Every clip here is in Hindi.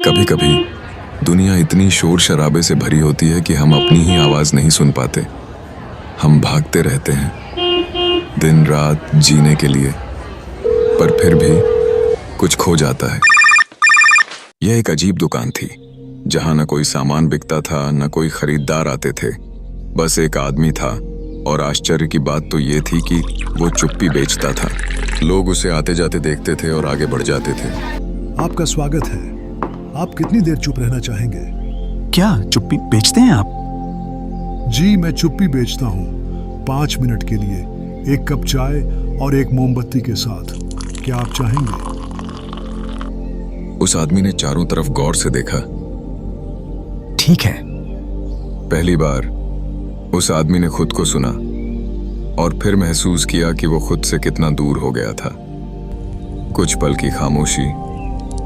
कभी कभी दुनिया इतनी शोर शराबे से भरी होती है कि हम अपनी ही आवाज नहीं सुन पाते। हम भागते रहते हैं दिन रात जीने के लिए, पर फिर भी कुछ खो जाता है। यह एक अजीब दुकान थी जहां न कोई सामान बिकता था, न कोई खरीदार आते थे। बस एक आदमी था और आश्चर्य की बात तो ये थी कि वो चुप्पी बेचता था। लोग उसे आते जाते देखते थे और आगे बढ़ जाते थे। आपका स्वागत है। आप कितनी देर चुप रहना चाहेंगे? क्या चुप्पी बेचते हैं आप? जी, मैं चुप्पी बेचता हूँ 5 मिनट के लिए, 1 कप चाय और 1 मोमबत्ती के साथ। क्या आप चाहेंगे? उस आदमी ने चारों तरफ गौर से देखा। ठीक है। पहली बार उस आदमी ने खुद को सुना और फिर महसूस किया कि वो खुद से कितना दूर हो गया था। कुछ पल की खामोशी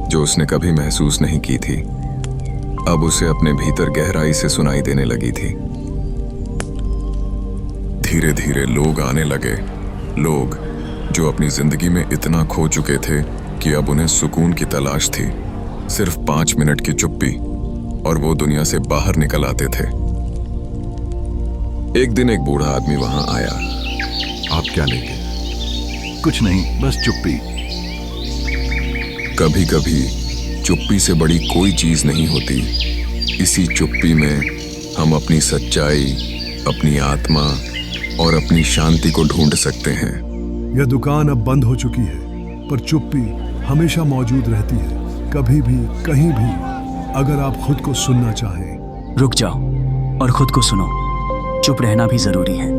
जो उसने कभी महसूस नहीं की थी, अब उसे अपने भीतर गहराई से सुनाई देने लगी थी। धीरे धीरे लोग आने लगे, लोग जो अपनी जिंदगी में इतना खो चुके थे कि अब उन्हें सुकून की तलाश थी। सिर्फ 5 मिनट की चुप्पी और वो दुनिया से बाहर निकल आते थे। एक दिन एक बूढ़ा आदमी वहां आया। आप क्या लेंगे? कुछ नहीं, बस चुप्पी। कभी कभी चुप्पी से बड़ी कोई चीज नहीं होती। इसी चुप्पी में हम अपनी सच्चाई, अपनी आत्मा और अपनी शांति को ढूंढ सकते हैं। यह दुकान अब बंद हो चुकी है, पर चुप्पी हमेशा मौजूद रहती है, कभी भी, कहीं भी, अगर आप खुद को सुनना चाहें। रुक जाओ और खुद को सुनो। चुप रहना भी जरूरी है।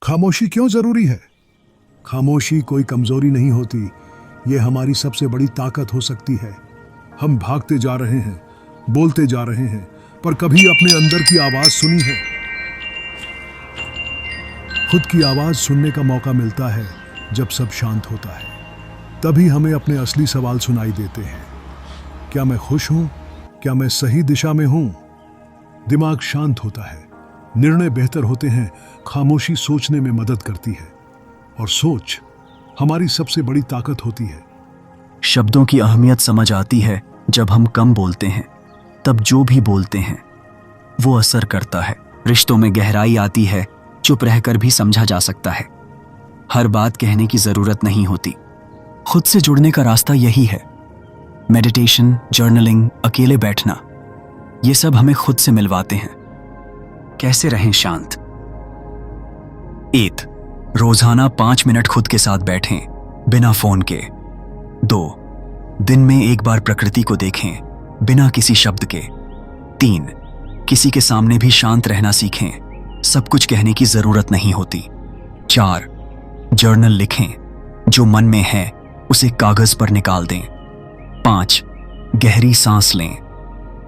खामोशी क्यों जरूरी है? खामोशी कोई कमजोरी नहीं होती, ये हमारी सबसे बड़ी ताकत हो सकती है। हम भागते जा रहे हैं, बोलते जा रहे हैं, पर कभी अपने अंदर की आवाज सुनी है? खुद की आवाज सुनने का मौका मिलता है जब सब शांत होता है। तभी हमें अपने असली सवाल सुनाई देते हैं। क्या मैं खुश हूं? क्या मैं सही दिशा में हूं? दिमाग शांत होता है, निर्णय बेहतर होते हैं। खामोशी सोचने में मदद करती है और सोच हमारी सबसे बड़ी ताकत होती है। शब्दों की अहमियत समझ आती है जब हम कम बोलते हैं, तब जो भी बोलते हैं वो असर करता है। रिश्तों में गहराई आती है, चुप रहकर भी समझा जा सकता है। हर बात कहने की जरूरत नहीं होती। खुद से जुड़ने का रास्ता यही है। मेडिटेशन, जर्नलिंग, अकेले बैठना, ये सब हमें खुद से मिलवाते हैं। कैसे रहें शांत? 1. रोजाना 5 मिनट खुद के साथ बैठें, बिना फोन के। 2. दिन में 1 बार प्रकृति को देखें, बिना किसी शब्द के। 3. किसी के सामने भी शांत रहना सीखें, सब कुछ कहने की जरूरत नहीं होती। 4. जर्नल लिखें, जो मन में है उसे कागज पर निकाल दें। 5. गहरी सांस लें,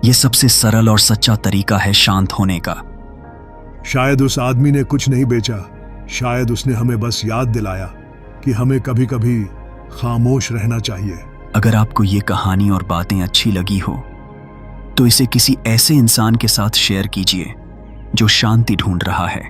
यह सबसे सरल और सच्चा तरीका है शांत होने का। शायद उस आदमी ने कुछ नहीं बेचा, शायद उसने हमें बस याद दिलाया कि हमें कभी कभी खामोश रहना चाहिए। अगर आपको ये कहानी और बातें अच्छी लगी हो तो इसे किसी ऐसे इंसान के साथ शेयर कीजिए जो शांति ढूंढ रहा है।